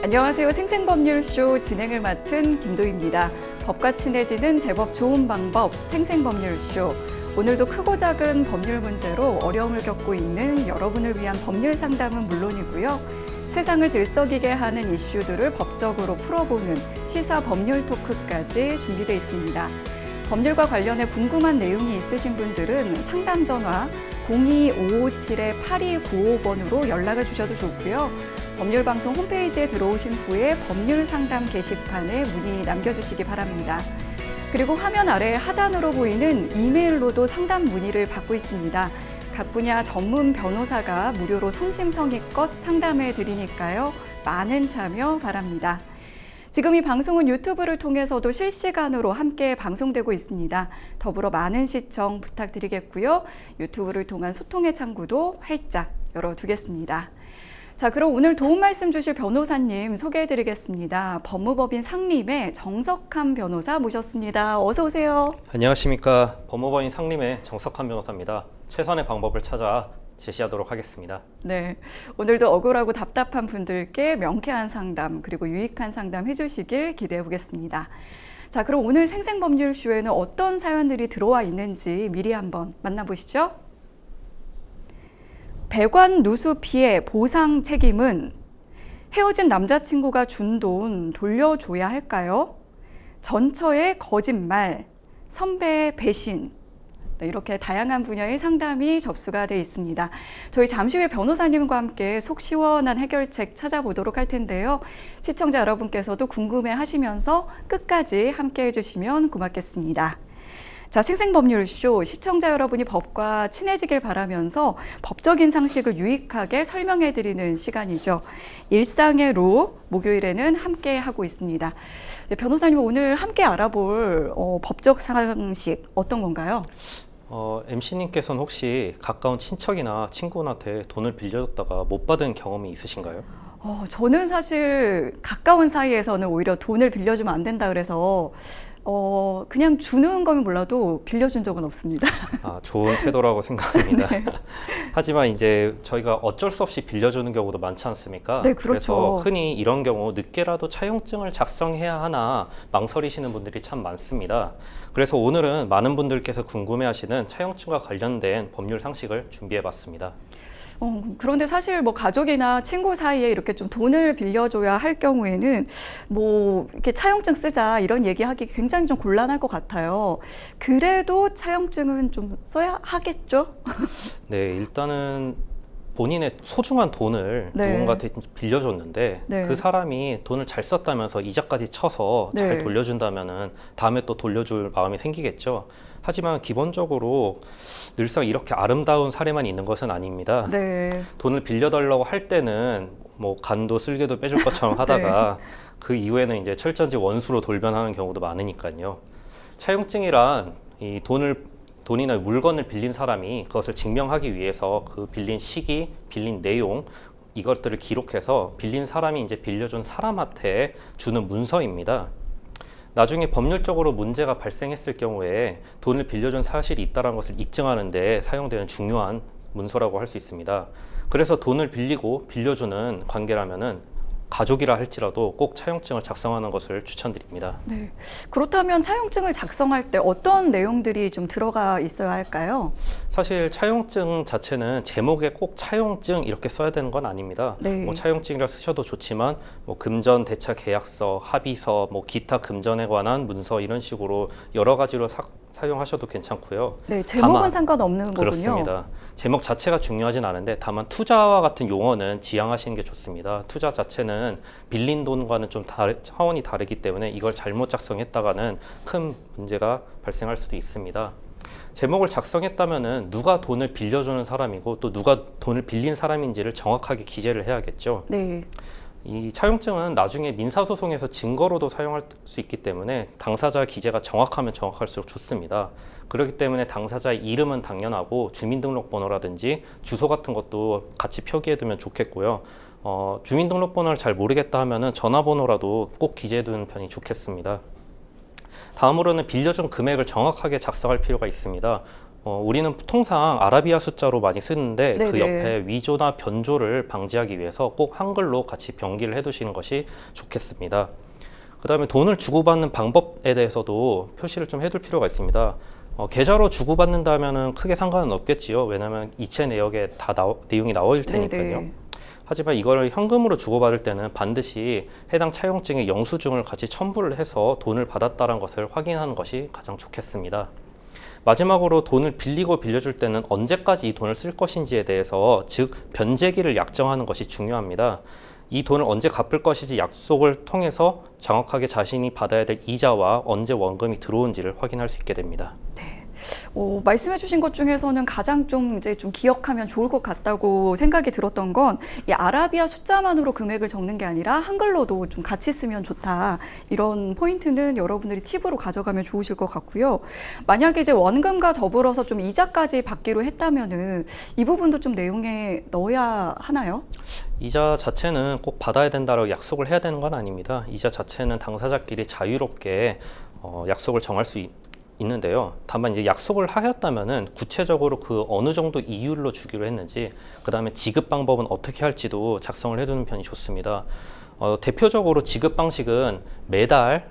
안녕하세요. 생생법률쇼 진행을 맡은 김도희입니다. 법과 친해지는 제법 좋은 방법 생생법률쇼. 오늘도 크고 작은 법률 문제로 어려움을 겪고 있는 여러분을 위한 법률 상담은 물론이고요. 세상을 들썩이게 하는 이슈들을 법적으로 풀어보는 시사 법률 토크까지 준비되어 있습니다. 법률과 관련해 궁금한 내용이 있으신 분들은 상담 전화 02-557-8295번으로 연락을 주셔도 좋고요. 법률방송 홈페이지에 들어오신 후에 법률상담 게시판에 문의 남겨주시기 바랍니다. 그리고 화면 아래 하단으로 보이는 이메일로도 상담 문의를 받고 있습니다. 각 분야 전문 변호사가 무료로 성심성의껏 상담해 드리니까요. 많은 참여 바랍니다. 지금 이 방송은 유튜브를 통해서도 실시간으로 함께 방송되고 있습니다. 더불어 많은 시청 부탁드리겠고요. 유튜브를 통한 소통의 창구도 활짝 열어두겠습니다. 자, 그럼 오늘 도움 말씀 주실 변호사님 소개해드리겠습니다. 법무법인 상림의 정석한 변호사 모셨습니다. 어서 오세요. 안녕하십니까. 법무법인 상림의 정석한 변호사입니다. 최선의 방법을 찾아 제시하도록 하겠습니다. 네, 오늘도 억울하고 답답한 분들께 명쾌한 상담 그리고 유익한 상담 해주시길 기대해 보겠습니다. 자, 그럼 오늘 생생법률쇼에는 어떤 사연들이 들어와 있는지 미리 한번 만나보시죠. 배관 누수 피해 보상 책임은 헤어진 남자친구가 준 돈 돌려줘야 할까요? 전처의 거짓말, 선배의 배신, 이렇게 다양한 분야의 상담이 접수가 되어 있습니다. 저희 잠시 후에 변호사님과 함께 속 시원한 해결책 찾아보도록 할 텐데요. 시청자 여러분께서도 궁금해 하시면서 끝까지 함께 해주시면 고맙겠습니다. 자, 생생법률쇼 시청자 여러분이 법과 친해지길 바라면서 법적인 상식을 유익하게 설명해드리는 시간이죠. 일상의 로 목요일에는 함께 하고 있습니다. 네, 변호사님 오늘 함께 알아볼 법적 상식 어떤 건가요? MC님께서는 혹시 가까운 친척이나 친구한테 돈을 빌려줬다가 못 받은 경험이 있으신가요? 저는 사실 가까운 사이에서는 오히려 돈을 빌려주면 안 된다 그래서 그냥 주는 거면 몰라도 빌려준 적은 없습니다. 좋은 태도라고 생각합니다. 네. 하지만 이제 저희가 어쩔 수 없이 빌려주는 경우도 많지 않습니까? 네, 그렇죠. 그래서 흔히 이런 경우 늦게라도 차용증을 작성해야 하나 망설이시는 분들이 참 많습니다. 그래서 오늘은 많은 분들께서 궁금해하시는 차용증과 관련된 법률 상식을 준비해봤습니다. 그런데 사실 뭐 가족이나 친구 사이에 이렇게 좀 돈을 빌려줘야 할 경우에는 뭐 이렇게 차용증 쓰자 이런 얘기하기 굉장히 좀 곤란할 것 같아요. 그래도 차용증은 좀 써야 하겠죠? 네, 일단은 본인의 소중한 돈을 네. 누군가한테 빌려줬는데 네. 그 사람이 돈을 잘 썼다면서 이자까지 쳐서 잘 네. 돌려준다면은 다음에 또 돌려줄 마음이 생기겠죠. 하지만 기본적으로 늘상 이렇게 아름다운 사례만 있는 것은 아닙니다. 네. 돈을 빌려달라고 할 때는 뭐 간도 쓸개도 빼줄 것처럼 하다가 그 이후에는 이제 철저히 원수로 돌변하는 경우도 많으니까요. 차용증이란 이 돈이나 물건을 빌린 사람이 그것을 증명하기 위해서 그 빌린 시기, 빌린 내용 이것들을 기록해서 빌린 사람이 이제 빌려준 사람한테 주는 문서입니다. 나중에 법률적으로 문제가 발생했을 경우에 돈을 빌려준 사실이 있다는 것을 입증하는 데 사용되는 중요한 문서라고 할 수 있습니다. 그래서 돈을 빌리고 빌려주는 관계라면은 가족이라 할지라도 꼭 차용증을 작성하는 것을 추천드립니다. 네. 그렇다면 차용증을 작성할 때 어떤 내용들이 좀 들어가 있어야 할까요? 사실 차용증 자체는 제목에 꼭 차용증 이렇게 써야 되는 건 아닙니다. 네. 뭐 차용증이라 쓰셔도 좋지만 뭐 금전 대차 계약서, 합의서, 뭐 기타 금전에 관한 문서 이런 식으로 여러 가지로 사용하셔도 괜찮고요. 네, 제목은 상관없는 거군요. 그렇습니다. 제목 자체가 중요하진 않은데 다만 투자와 같은 용어는 지양하시는 게 좋습니다. 투자 자체는 빌린 돈과는 좀 차원이 다르기 때문에 이걸 잘못 작성했다가는 큰 문제가 발생할 수도 있습니다. 제목을 작성했다면은 누가 돈을 빌려주는 사람이고 또 누가 돈을 빌린 사람인지를 정확하게 기재를 해야겠죠. 네. 이 차용증은 나중에 민사소송에서 증거로도 사용할 수 있기 때문에 당사자 기재가 정확하면 정확할수록 좋습니다. 그렇기 때문에 당사자의 이름은 당연하고 주민등록번호라든지 주소 같은 것도 같이 표기해두면 좋겠고요. 주민등록번호를 잘 모르겠다 하면은 전화번호라도 꼭 기재해두는 편이 좋겠습니다. 다음으로는 빌려준 금액을 정확하게 작성할 필요가 있습니다. 우리는 통상 아라비아 숫자로 많이 쓰는데 그 네네. 옆에 위조나 변조를 방지하기 위해서 꼭 한글로 같이 병기를 해두시는 것이 좋겠습니다. 그 다음에 돈을 주고받는 방법에 대해서도 표시를 좀 해둘 필요가 있습니다. 계좌로 주고받는다면 크게 상관은 없겠지요. 왜냐하면 이체 내역에 다 내용이 나와 있을 테니까요. 네네. 하지만 이걸 현금으로 주고받을 때는 반드시 해당 차용증의 영수증을 같이 첨부를 해서 돈을 받았다는 것을 확인하는 것이 가장 좋겠습니다. 마지막으로 돈을 빌리고 빌려줄 때는 언제까지 이 돈을 쓸 것인지에 대해서, 즉 변제기를 약정하는 것이 중요합니다. 이 돈을 언제 갚을 것인지 약속을 통해서 정확하게 자신이 받아야 될 이자와 언제 원금이 들어온지를 확인할 수 있게 됩니다. 말씀해 주신 것 중에서는 가장 좀 기억하면 좋을 것 같다고 생각이 들었던 건 이 아라비아 숫자만으로 금액을 적는 게 아니라 한글로도 좀 같이 쓰면 좋다. 이런 포인트는 여러분들이 팁으로 가져가면 좋으실 것 같고요. 만약에 이제 원금과 더불어서 좀 이자까지 받기로 했다면은 이 부분도 좀 내용에 넣어야 하나요? 이자 자체는 꼭 받아야 된다고 약속을 해야 되는 건 아닙니다. 이자 자체는 당사자끼리 자유롭게 약속을 정할 수 있는데요. 다만 이제 약속을 하였다면은 구체적으로 그 어느 정도 이율로 주기로 했는지, 그 다음에 지급 방법은 어떻게 할지도 작성을 해두는 편이 좋습니다. 대표적으로 지급 방식은 매달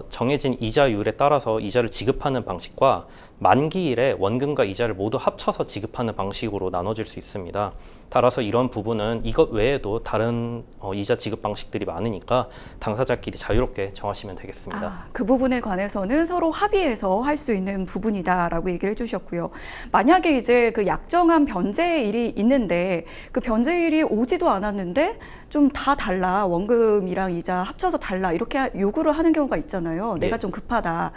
정해진 이자율에 따라서 이자를 지급하는 방식과 만기일에 원금과 이자를 모두 합쳐서 지급하는 방식으로 나눠질 수 있습니다. 따라서 이런 부분은 이것 외에도 다른 이자 지급 방식들이 많으니까 당사자끼리 자유롭게 정하시면 되겠습니다. 그 부분에 관해서는 서로 합의해서 할 수 있는 부분이다라고 얘기를 해주셨고요. 만약에 이제 그 약정한 변제일이 있는데 그 변제일이 오지도 않았는데 좀 다 달라, 원금이랑 이자 합쳐서 달라, 이렇게 요구를 하는 경우가 있잖아요. 네. 내가 좀 급하다.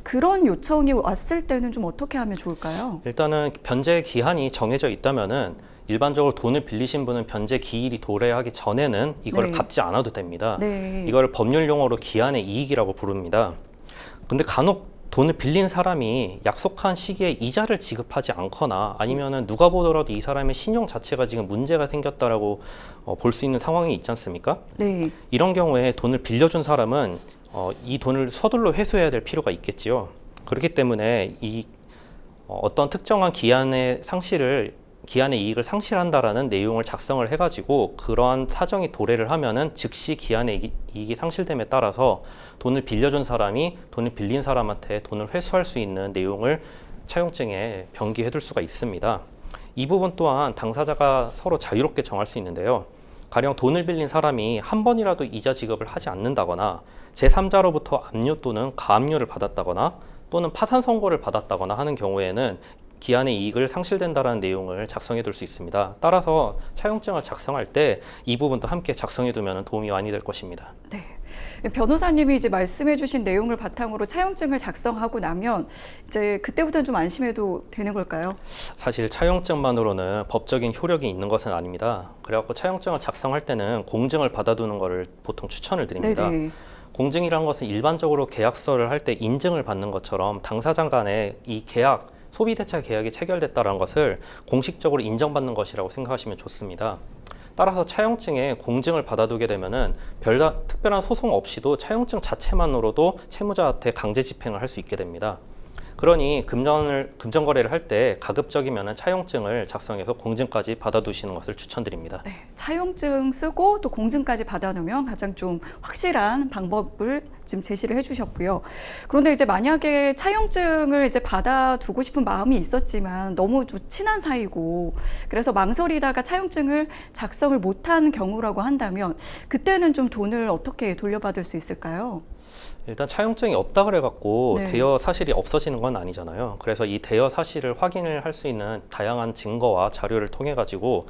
그런 요청이 왔을 때는 좀 어떻게 하면 좋을까요? 일단은 변제 기한이 정해져 있다면은 일반적으로 돈을 빌리신 분은 변제 기일이 도래하기 전에는 이걸 네. 갚지 않아도 됩니다. 네. 이걸 법률 용어로 기한의 이익이라고 부릅니다. 근데 간혹 돈을 빌린 사람이 약속한 시기에 이자를 지급하지 않거나 아니면은 누가 보더라도 이 사람의 신용 자체가 지금 문제가 생겼다라고 볼 수 있는 상황이 있지 않습니까? 네. 이런 경우에 돈을 빌려준 사람은 이 돈을 서둘러 회수해야 될 필요가 있겠지요. 그렇기 때문에 어떤 특정한 기한의 이익을 상실한다라는 내용을 작성을 해가지고 그러한 사정이 도래를 하면은 즉시 기한의 이익이 상실됨에 따라서 돈을 빌려준 사람이 돈을 빌린 사람한테 돈을 회수할 수 있는 내용을 차용증에 병기해둘 수가 있습니다. 이 부분 또한 당사자가 서로 자유롭게 정할 수 있는데요. 가령 돈을 빌린 사람이 한 번이라도 이자 지급을 하지 않는다거나 제3자로부터 압류 또는 가압류를 받았다거나 또는 파산 선고를 받았다거나 하는 경우에는 기한의 이익을 상실된다는 내용을 작성해 둘 수 있습니다. 따라서 차용증을 작성할 때 이 부분도 함께 작성해 두면 도움이 많이 될 것입니다. 네. 변호사님이 이제 말씀해 주신 내용을 바탕으로 차용증을 작성하고 나면 이제 그때부터는 좀 안심해도 되는 걸까요? 사실 차용증만으로는 법적인 효력이 있는 것은 아닙니다. 그래갖고 차용증을 작성할 때는 공증을 받아두는 것을 보통 추천을 드립니다. 네네. 공증이란 것은 일반적으로 계약서를 할 때 인증을 받는 것처럼 당사자 간에 이 소비대차 계약이 체결됐다는 것을 공식적으로 인정받는 것이라고 생각하시면 좋습니다. 따라서 차용증에 공증을 받아두게 되면은 특별한 소송 없이도 차용증 자체만으로도 채무자한테 강제 집행을 할 수 있게 됩니다. 그러니 금전 거래를 할 때 가급적이면 차용증을 작성해서 공증까지 받아두시는 것을 추천드립니다. 네, 차용증 쓰고 또 공증까지 받아놓으면 가장 좀 확실한 방법을 지금 제시를 해주셨고요. 그런데 이제 만약에 차용증을 이제 받아두고 싶은 마음이 있었지만 너무 좀 친한 사이고 그래서 망설이다가 차용증을 작성을 못한 경우라고 한다면 그때는 좀 돈을 어떻게 돌려받을 수 있을까요? 일단 차용증이 없다 그래갖고 네. 대여 사실이 없어지는 건 아니잖아요. 그래서 이 대여 사실을 확인을 할 수 있는 다양한 증거와 자료를 통해 가지고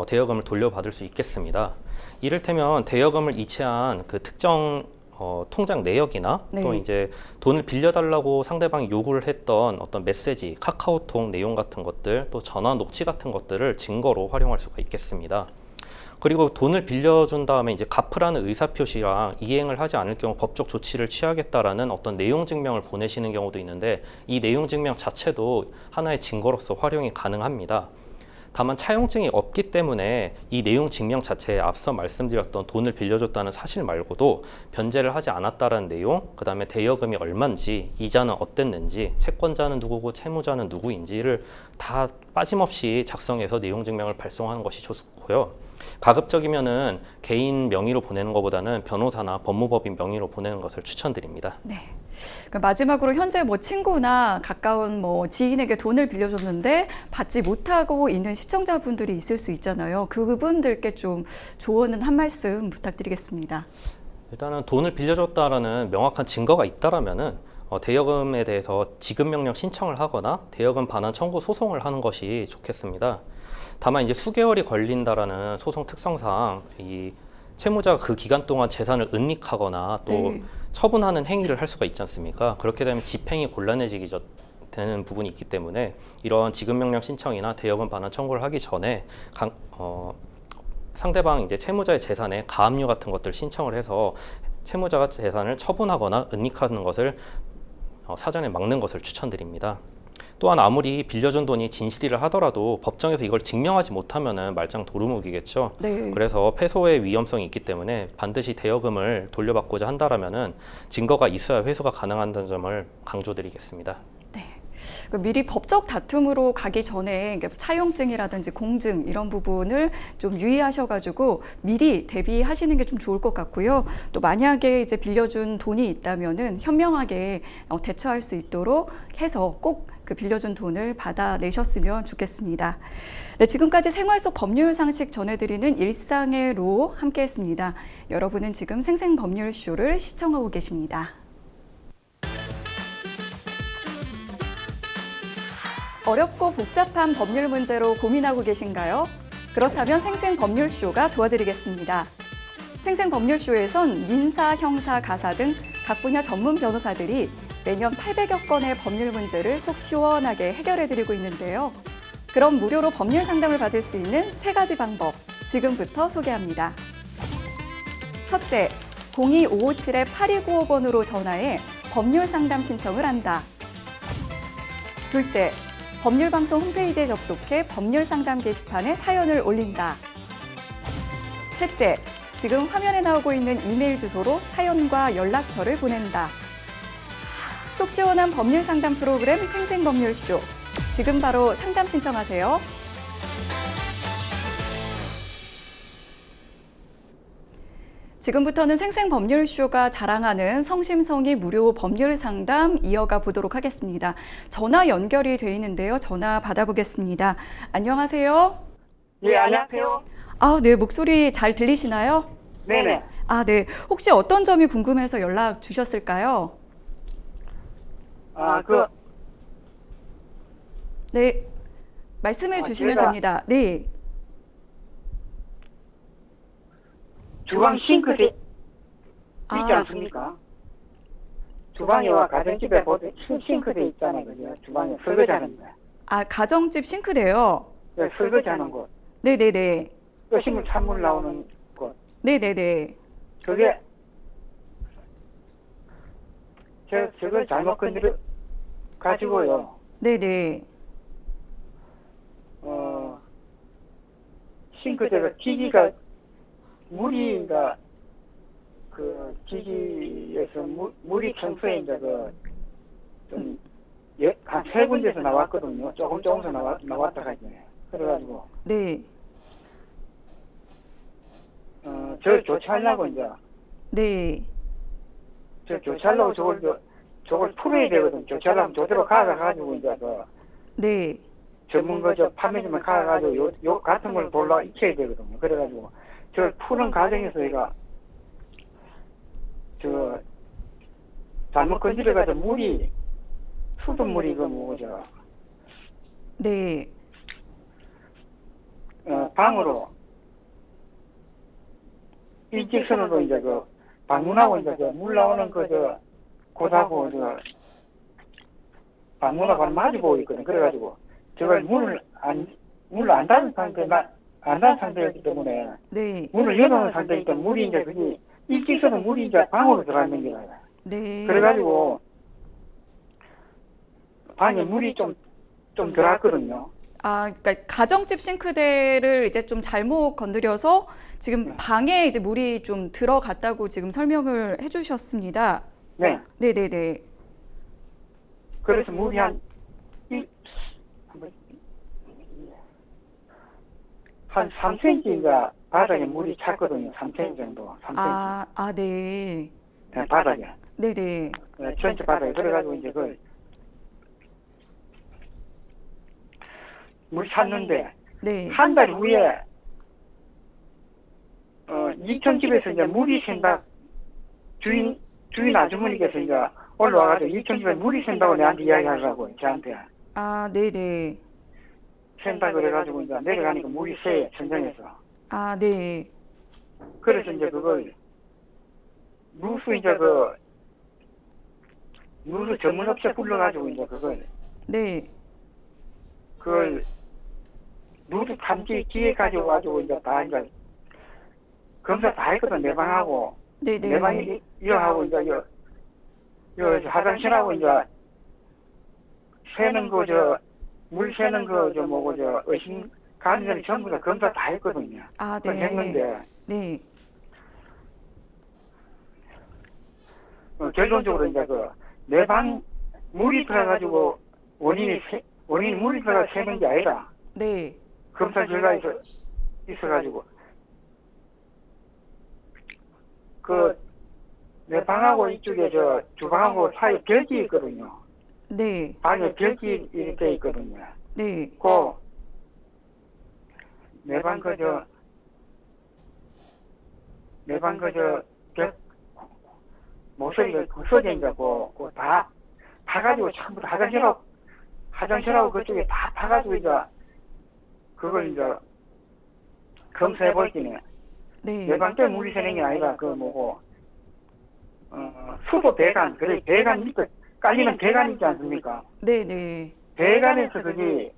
대여금을 돌려받을 수 있겠습니다. 이를테면 대여금을 이체한 그 특정 통장 내역이나 네. 또 이제 돈을 빌려달라고 상대방이 요구를 했던 어떤 메시지, 카카오톡 내용 같은 것들, 또 전화 녹취 같은 것들을 증거로 활용할 수가 있겠습니다. 그리고 돈을 빌려준 다음에 이제 갚으라는 의사표시랑 이행을 하지 않을 경우 법적 조치를 취하겠다라는 어떤 내용 증명을 보내시는 경우도 있는데 이 내용 증명 자체도 하나의 증거로서 활용이 가능합니다. 다만 차용증이 없기 때문에 이 내용 증명 자체에 앞서 말씀드렸던 돈을 빌려줬다는 사실 말고도 변제를 하지 않았다는 내용, 그 다음에 대여금이 얼마인지, 이자는 어땠는지, 채권자는 누구고 채무자는 누구인지를 다 빠짐없이 작성해서 내용 증명을 발송하는 것이 좋고요. 가급적이면은 개인 명의로 보내는 것보다는 변호사나 법무법인 명의로 보내는 것을 추천드립니다. 네. 마지막으로 현재 뭐 친구나 가까운 뭐 지인에게 돈을 빌려줬는데 받지 못하고 있는 시청자분들이 있을 수 있잖아요. 그분들께 좀 조언은 한 말씀 부탁드리겠습니다. 일단은 돈을 빌려줬다라는 명확한 증거가 있다라면은 대여금에 대해서 지급 명령 신청을 하거나 대여금 반환 청구 소송을 하는 것이 좋겠습니다. 다만 이제 수개월이 걸린다라는 소송 특성상 이 채무자가 그 기간 동안 재산을 은닉하거나 또 네. 처분하는 행위를 할 수가 있지 않습니까? 그렇게 되면 집행이 곤란해지기 되는 부분이 있기 때문에 이런 지급 명령 신청이나 대여금 반환 청구를 하기 전에 상대방 이제 채무자의 재산에 가압류 같은 것들 신청을 해서 채무자가 재산을 처분하거나 은닉하는 것을 사전에 막는 것을 추천드립니다. 또한 아무리 빌려준 돈이 진실이라 하더라도 법정에서 이걸 증명하지 못하면은 말짱 도루묵이겠죠. 네. 그래서 패소의 위험성이 있기 때문에 반드시 대여금을 돌려받고자 한다라면은 증거가 있어야 회수가 가능하다는 점을 강조드리겠습니다. 네. 미리 법적 다툼으로 가기 전에 차용증이라든지 공증 이런 부분을 좀 유의하셔가지고 미리 대비하시는 게 좀 좋을 것 같고요. 또 만약에 이제 빌려준 돈이 있다면은 현명하게 대처할 수 있도록 해서 꼭 그 빌려준 돈을 받아내셨으면 좋겠습니다. 네, 지금까지 생활 속 법률 상식 전해드리는 일상의 로 함께했습니다. 여러분은 지금 생생법률쇼를 시청하고 계십니다. 어렵고 복잡한 법률 문제로 고민하고 계신가요? 그렇다면 생생법률쇼가 도와드리겠습니다. 생생법률쇼에선 민사, 형사, 가사 등 각 분야 전문 변호사들이 매년 800여 건의 법률 문제를 속 시원하게 해결해드리고 있는데요. 그럼 무료로 법률 상담을 받을 수 있는 3가지 방법, 지금부터 소개합니다. 첫째, 02-557-8295번으로 전화해 법률 상담 신청을 한다. 둘째, 법률방송 홈페이지에 접속해 법률 상담 게시판에 사연을 올린다. 셋째, 지금 화면에 나오고 있는 이메일 주소로 사연과 연락처를 보낸다. 속 시원한 법률 상담 프로그램 생생법률쇼. 지금 바로 상담 신청하세요. 지금부터는 생생법률쇼가 자랑하는 성심성의 무료 법률 상담 이어가 보도록 하겠습니다. 전화 연결이 돼 있는데요. 전화 받아보겠습니다. 안녕하세요. 네, 안녕하세요. 아, 네, 목소리 잘 들리시나요? 네네. 아, 네. 혹시 어떤 점이 궁금해서 연락 주셨을까요? 네, 말씀해 주시면 제가 됩니다. 네. 주방 싱크대 있지 아. 않습니까? 주방에와 가정집에 보통 싱크대 있잖아요. 그죠? 주방에 설거지하는 거. 아, 가정집 싱크대요. 네, 설거지하는 곳. 네네네. 끓이물 찬물 나오는 곳. 네네네. 그게 저걸 잘못 건드려 가지고요. 네네. 싱크대가 기기가 물이가 그 기기에서 물이 평소에 이제 한 3군데서 나왔거든요. 조금씩 나왔다 가지. 그래가지고 네. 저를 교체하려고 이제 네. 저 교체하려고 저걸 풀어야 되거든. 교체하려면 저대로 가가지고 이제 네. 전문가 판매점에 가가지고 요 같은 걸 돌라 익혀야 되거든요. 그래가지고 저를 푸는 과정에서 얘가 잘못 건드려가지고 물이 수돗물이 뭐죠? 네. 방으로 일직선으로 이제 방문하고 이제 물 나오는 고사고 방문하고 마주보고 있거든. 그래가지고 저걸 문을 안 닫은 상태였기 때문에 네. 문을 열어놓은 상태이기 때문에 물이 이제 그게 일직선으로 물이 이제 방으로 들어가는 거야. 네. 그래가지고 방에 물이 좀 들어갔거든요. 아, 그러니까 가정집 싱크대를 이제 좀 잘못 건드려서 지금 방에 이제 물이 좀 들어갔다고 지금 설명을 해주셨습니다. 네. 네네네. 그래서 물이 한 3cm인가 바닥에 물이 찼거든요. 3cm 정도. 3cm. 네. 네, 바닥에. 네네. 네, 전체 바닥에. 그래가지고 이제 물 찼는데, 네. 한 달 후에, 2층 집에서 이제 물이 샌다. 주인 아주머니께서 이제 올라와가지고 2층 집에 물이 샌다고 내한테 이야기하려고, 저한테. 네네. 샌다 그래가지고 이제 내려가니까 물이 새, 천장에서. 네. 그래서 이제 그걸, 누수 전문업체 불러가지고 이제 네. 그걸, 누수 탐지 기계 가지고 가지고 이제 다 이제, 검사 다 했거든, 내 방하고. 네네. 내 방이 이어하고 이제, 화장실하고 이제, 새는 물 새는 의심 가는 전부 다 검사 다 했거든요. 그걸 네. 했는데, 네. 결론적으로 이제 내 방 물이 들어가지고 원인이 물이 들어가 새는 게 아니라 네. 검사 결과에서 있어가지고 내 방하고 이쪽에 주방하고 사이 벽이 있거든요. 네. 방에 벽이 이렇게 있거든요. 네. 내 방 벽 모서리가 구석에 이제 다 파가지고 전부 다 화장실하고 그쪽에 다 파가지고 이제 그걸 이제 검사해 볼 때는 네. 내 방 때 물이 새는 게 아니라 수도 배관, 그래 배관 밑에 깔리는 배관 있지 않습니까? 네네. 배관에서 그게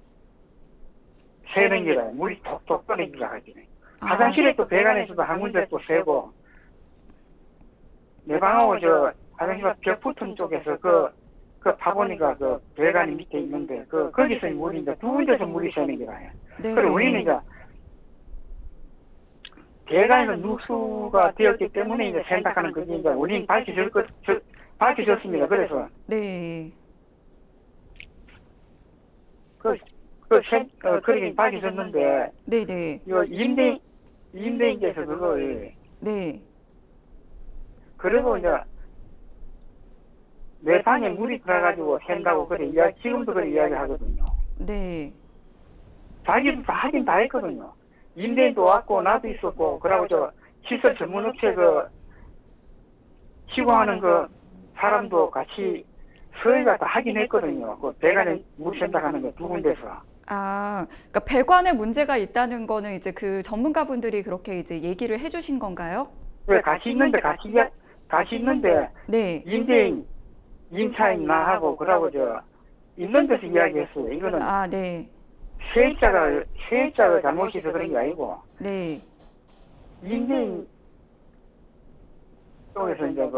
새는 게라 물이 톡톡 떨어지라 하지. 화장실에 또 배관에서도 한 군데 또 새고 내 방하고 화장실 벽 붙은 쪽에서 파보니까 배관이 밑에 있는데 거기서 물이 이제 두 군데서 물이 새는 게라 해. 네. 그래 우리는 이제 배관에서 누수가 되었기 때문에 이제 생각하는 그게 이제 우리는 밝혀졌습니다. 그래서 네. 그러긴 밝혀졌는데 네네. 임대인께서 그걸 네. 그리고 이제 내 방에 물이 들어가지고 샌다고 지금도 그래 이야기하거든요. 네. 자기도 다 하긴 다 했거든요. 임대인도 왔고 나도 있었고 그러고 시설 전문업체 시공하는 사람도 같이 서희가 다 하긴 했거든요. 배관에 물 샌다 하는 거 두 군데서. 그러니까 배관에 문제가 있다는 거는 이제 그 전문가분들이 그렇게 이제 얘기를 해주신 건가요? 왜 같이 있는데 네. 임대인 임차인 나하고 그러고 있는 데서 이야기했어요. 이거는 네. 세입자가 잘못해서 그런 게 아니고 네. 임대인 쪽에서 이제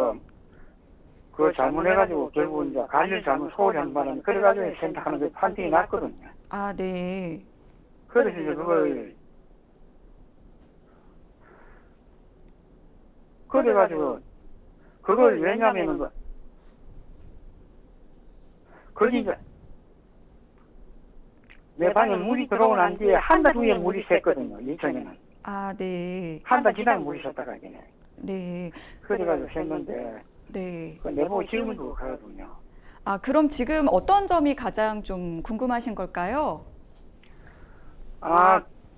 그거 잘못해가지고 결국 이제 관리를 소홀히 한 바람에 그래가지고 선택하는 게 판정이 났거든요. 네. 그래서 이제 그래가지고 그걸 왜냐면은 거기 이제 내 방에 물이 들어오고 난 뒤에 한 달 후에 물이 샜거든요. 2층에는. 네. 한 달 지나면 물이 샜다가 이네. 네. 그래가지고 샜는데 네. 내보고 질문도 가거든요. 그럼 지금 어떤 점이 가장 좀 궁금하신 걸까요?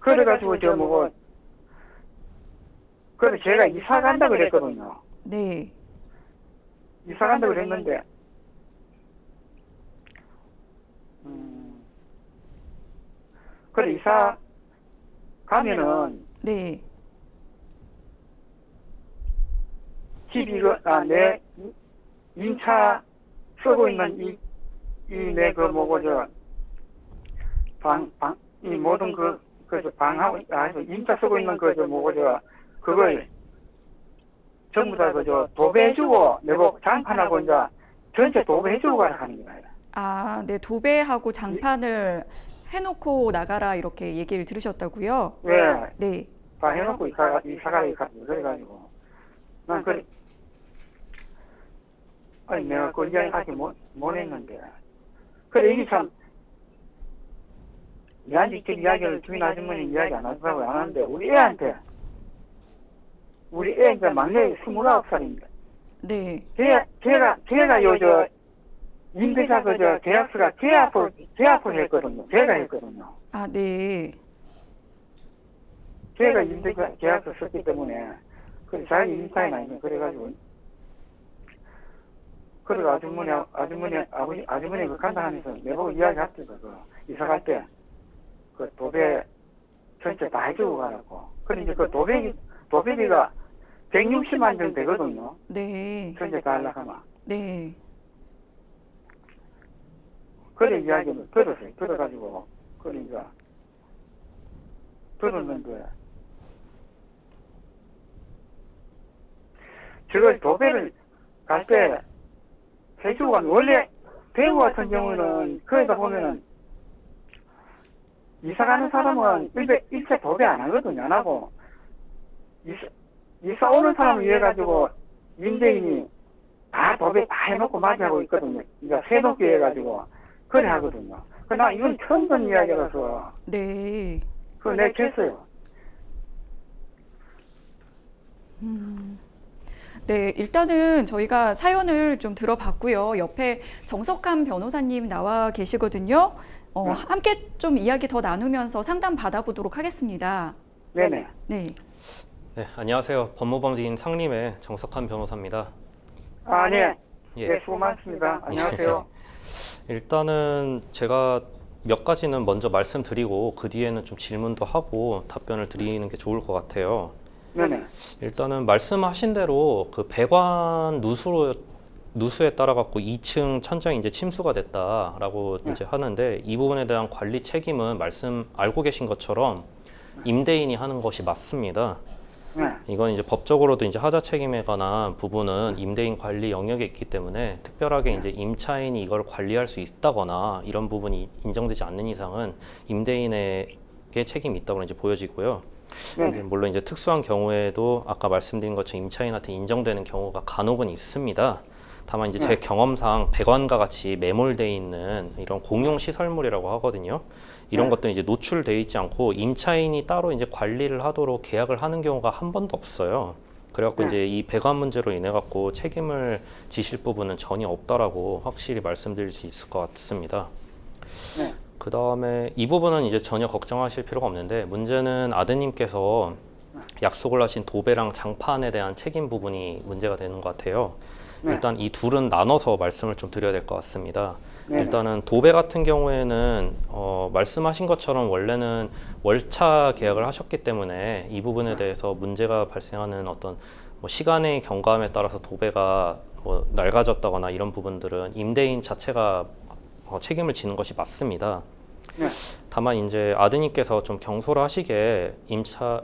그래가지고 그래 제가 이사 간다 그랬거든요. 네. 이사 간다 그랬는데 그래 이사 가면은 네. 집이 내 임차 쓰고 있는 이 내 이 모든 방하고 임차 쓰고 있는 그걸 전부 다 도배해주고 내고 장판하고 이제 전체 도배해주고 가라 하는 거예요. 네. 도배하고 장판을 해놓고 나가라 이렇게 얘기를 들으셨다고요? 예, 네. 다 해놓고 이사가기 가지고 그래가지고 난 그래 아니 내가 그 이야기 하지 못했는데 그래 이게 참 내한테 직접 이야기를 주인 아주머니 이야기 안 하더라고 안 하는데 우리 애 이제 막내 29살입니다. 네. 걔가 요저 임대차 그저 계약서가 계약을 했거든요. 제가 했거든요. 아, 네. 걔가 임대차 계약서 썼기 때문에 그 자기 임차에 나 있는 그래가지고 그리고 아주머니 그 간다 하면서 내보고 이야기했거든. 그 이사 갈 때 그 도배 전체 다 해주고 가라고. 그래 이제 그 도배비가 160만 정도 되거든요. 네. 전체 다 하려고 하면. 네. 그래 이야기를 들었어요. 들어가지고 그러니까 들었는데 저걸 도배를 갈 때 해주고 가면 원래 대구 같은 경우는 거기다 보면은 이사 가는 사람은 일체 도배 안 하거든요. 안 하고 이사 오는 사람을 위해 가지고 임대인이 다 도배 다 해놓고 맞이하고 있거든요. 그러니까 세놓기 해가지고 그래 하거든요. 나 이건 처음 듣는 이야기라서 네. 그걸 내가 했어요. 네, 일단은 저희가 사연을 좀 들어봤고요. 옆에 정석한 변호사님 나와 계시거든요. 함께 좀 이야기 더 나누면서 상담 받아보도록 하겠습니다. 네네. 네. 네, 안녕하세요. 법무법인 상림의 정석한 변호사입니다. 아, 네. 예. 네, 수고 많습니다. 안녕하세요. 일단은 제가 몇 가지는 먼저 말씀드리고 그 뒤에는 좀 질문도 하고 답변을 드리는 게 좋을 것 같아요. 네네. 일단은 말씀하신 대로 그 배관 누수에 따라 갖고 2층 천장이 이제 침수가 됐다라고 이제 하는데 이 부분에 대한 관리 책임은 알고 계신 것처럼 임대인이 하는 것이 맞습니다. 네. 이건 이제 법적으로도 이제 하자 책임에 관한 부분은 임대인 관리 영역에 있기 때문에 특별하게 이제 임차인이 이걸 관리할 수 있다거나 이런 부분이 인정되지 않는 이상은 임대인에게 책임이 있다고 이제 보여지고요. 네. 이제 물론 이제 특수한 경우에도 아까 말씀드린 것처럼 임차인한테 인정되는 경우가 간혹은 있습니다. 다만 이제 제 경험상 배관과 같이 매몰돼 있는 이런 공용 시설물이라고 하거든요. 이런 것들은 이제 노출돼 있지 않고 임차인이 따로 이제 관리를 하도록 계약을 하는 경우가 한 번도 없어요. 그래갖고 이제 이 배관 문제로 인해 갖고 책임을 지실 부분은 전혀 없다라고 확실히 말씀드릴 수 있을 것 같습니다. 네. 그 다음에 이 부분은 이제 전혀 걱정하실 필요가 없는데 문제는 아드님께서 약속을 하신 도배랑 장판에 대한 책임 부분이 문제가 되는 것 같아요. 네. 일단 이 둘은 나눠서 말씀을 좀 드려야 될 것 같습니다. 네. 일단은 도배 같은 경우에는 말씀하신 것처럼 원래는 월차 계약을 하셨기 때문에 이 부분에 대해서 문제가 발생하는 어떤 뭐 시간의 경감에 따라서 도배가 뭐 낡아졌다거나 이런 부분들은 임대인 자체가 책임을 지는 것이 맞습니다. 네. 다만 이제 아드님께서 좀 경솔하시게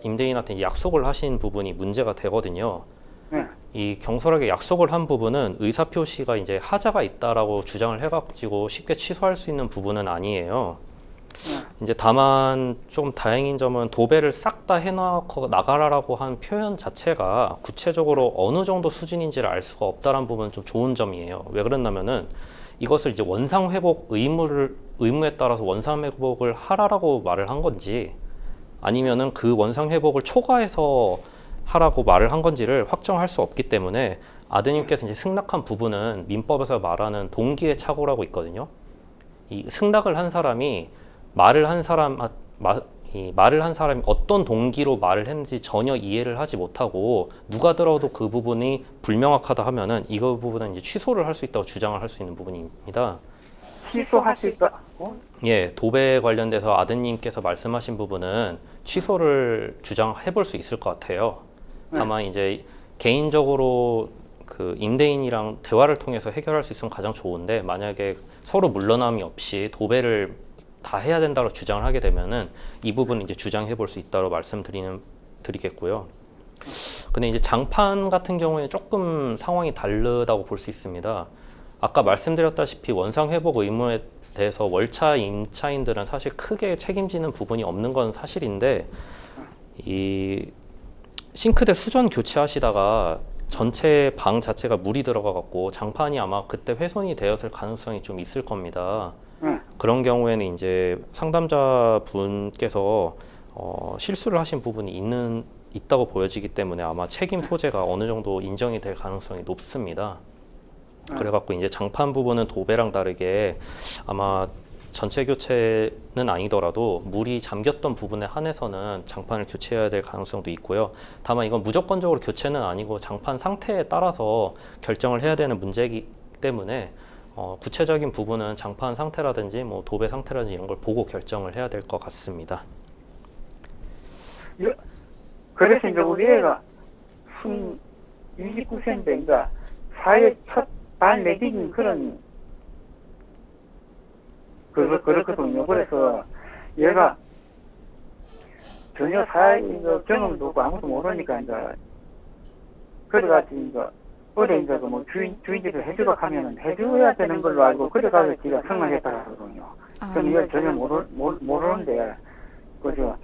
임대인한테 이제 약속을 하신 부분이 문제가 되거든요. 네. 이 경솔하게 약속을 한 부분은 의사표시가 이제 하자가 있다라고 주장을 해가지고 쉽게 취소할 수 있는 부분은 아니에요. 이제 다만 좀 다행인 점은 도배를 싹 다 해놓고 나가라라고 한 표현 자체가 구체적으로 어느 정도 수준인지를 알 수가 없다는 부분은 좀 좋은 점이에요. 왜 그랬냐면은 이것을 이제 원상회복 의무에 따라서 원상회복을 하라라고 말을 한 건지 아니면은 그 원상회복을 초과해서 하라고 말을 한 건지를 확정할 수 없기 때문에 아드님께서 이제 승낙한 부분은 민법에서 말하는 동기의 착오라고 있거든요. 이 승낙을 한 사람이 말을 한 사람이 어떤 동기로 말을 했는지 전혀 이해를 하지 못하고 누가 들어도 그 부분이 불명확하다 하면은 이거 부분은 이제 취소를 할 수 있다고 주장을 할 수 있는 부분입니다. 취소할 수 있다. 예, 도배 관련돼서 아드님께서 말씀하신 부분은 취소를 주장해 볼 수 있을 것 같아요. 다만 이제 개인적으로 그 임대인이랑 대화를 통해서 해결할 수 있으면 가장 좋은데 만약에 서로 물러남이 없이 도배를 다 해야 된다고 주장을 하게 되면은 이 부분은 이제 주장해 볼 수 있다고 드리겠고요. 근데 이제 장판 같은 경우에 조금 상황이 다르다고 볼 수 있습니다. 아까 말씀드렸다시피 원상 회복 의무에 대해서 월차 임차인들은 사실 크게 책임지는 부분이 없는 건 사실인데, 이 싱크대 수전 교체하시다가 전체 방 자체가 물이 들어가 갖고 장판이 아마 그때 훼손이 되었을 가능성이 좀 있을 겁니다. 그런 경우에는 이제 상담자 분께서 실수를 하신 부분이 있다고 보여지기 때문에 아마 책임 소재가 어느 정도 인정이 될 가능성이 높습니다. 그래갖고 이제 장판 부분은 도배랑 다르게 아마 전체 교체는 아니더라도 물이 잠겼던 부분에 한해서는 장판을 교체해야 될 가능성도 있고요. 다만 이건 무조건적으로 교체는 아니고 장판 상태에 따라서 결정을 해야 되는 문제이기 때문에 구체적인 부분은 장판 상태라든지 뭐 도배 상태라든지 이런 걸 보고 결정을 해야 될 것 같습니다. 그래서 이제 우리 애가 29세인데, 그러니까 사회 첫 발 내디딘 그렇거든요. 그래서 얘가 전혀 사회 경험도 없고 아무도 모르니까, 이제, 그래가지고, 이제, 어디 이제 뭐 주인집을 해주러 가면은 해줘야 되는 걸로 알고, 그래가지고 지가 성공했다 하거든요. 저는 이걸 전혀 모르는데, 그죠.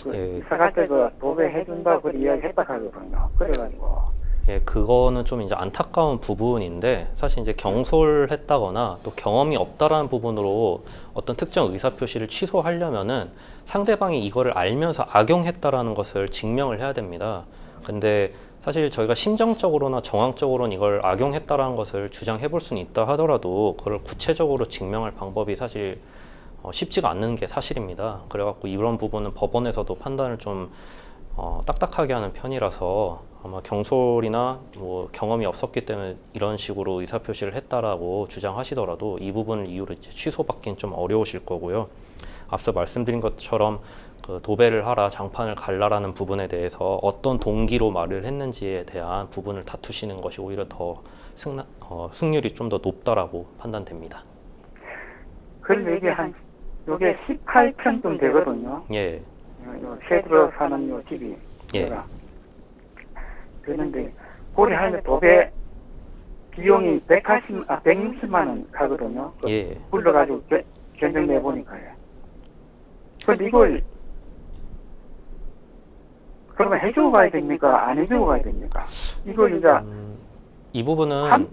이사갈 때 도배해준다, 그리 이야기했다 하거든요. 그래가지고. 예, 그거는 좀 이제 안타까운 부분인데, 사실 이제 경솔했다거나 또 경험이 없다라는 부분으로 어떤 특정 의사표시를 취소하려면은 상대방이 이거를 알면서 악용했다라는 것을 증명을 해야 됩니다. 근데 사실 저희가 심정적으로나 정황적으로는 이걸 악용했다라는 것을 주장해 볼 수는 있다 하더라도 그걸 구체적으로 증명할 방법이 사실 쉽지가 않는 게 사실입니다. 그래갖고 이런 부분은 법원에서도 판단을 좀 딱딱하게 하는 편이라서 아마 경솔이나 뭐 경험이 없었기 때문에 이런 식으로 의사표시를 했다라고 주장하시더라도 이 부분을 이유로 이제 취소받기는 좀 어려우실 거고요. 앞서 말씀드린 것처럼 그 도배를 하라, 장판을 갈라라는 부분에 대해서 어떤 동기로 말을 했는지에 대한 부분을 다투시는 것이 오히려 더 승률이 좀 더 높다라고 판단됩니다. 그럼 요게 18평쯤 되거든요. 예. 새 들어 사는 요 집이. 예. 그런데 고려하면 도배 비용이 160만 원 가거든요. 예. 불러가지고 견적 내보니까요. 근데 이걸 그러면 해주고 가야 됩니까? 안 해주고 가야 됩니까? 이걸 이제 이 부분은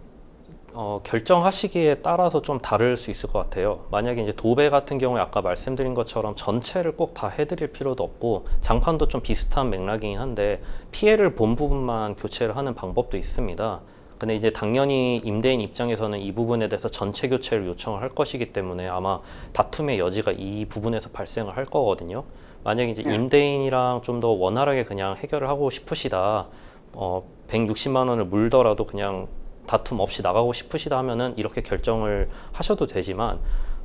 결정하시기에 따라서 좀 다를 수 있을 것 같아요. 만약에 이제 도배 같은 경우에 아까 말씀드린 것처럼 전체를 꼭 다 해드릴 필요도 없고, 장판도 좀 비슷한 맥락이긴 한데 피해를 본 부분만 교체를 하는 방법도 있습니다. 근데 이제 당연히 임대인 입장에서는 이 부분에 대해서 전체 교체를 요청을 할 것이기 때문에 아마 다툼의 여지가 이 부분에서 발생을 할 거거든요. 만약에 이제 임대인이랑 좀 더 원활하게 그냥 해결을 하고 싶으시다, 160만 원을 물더라도 그냥 다툼 없이 나가고 싶으시다 하면은 이렇게 결정을 하셔도 되지만,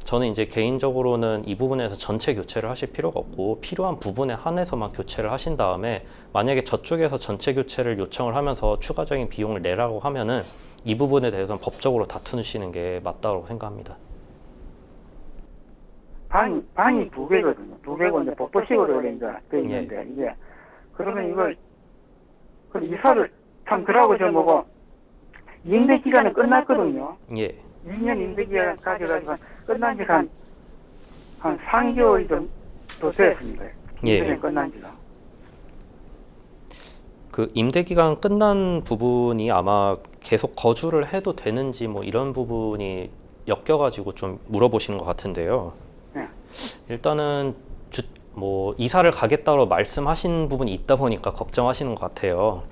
저는 이제 개인적으로는 이 부분에서 전체 교체를 하실 필요가 없고 필요한 부분에 한해서만 교체를 하신 다음에, 만약에 저쪽에서 전체 교체를 요청을 하면서 추가적인 비용을 내라고 하면은 이 부분에 대해서는 법적으로 다투시는 게 맞다고 생각합니다. 방이 두 개거든요. 두 개고 이제 복도식으로 이제 돼 있는데, 이게 그러면 이걸 이사를 참 그러고 저 뭐고 임대 기간은 끝났거든요. 예. 2년 임대 기간 가져가지고 끝난 지가 한 3개월 정도 됐습니다. 예. 임대 끝난 지가. 그 임대 기간 끝난 부분이 아마 계속 거주를 해도 되는지 뭐 이런 부분이 엮여가지고 좀 물어보시는 것 같은데요. 네. 일단은 뭐 이사를 가겠다고 말씀하신 부분이 있다 보니까 걱정하시는 것 같아요.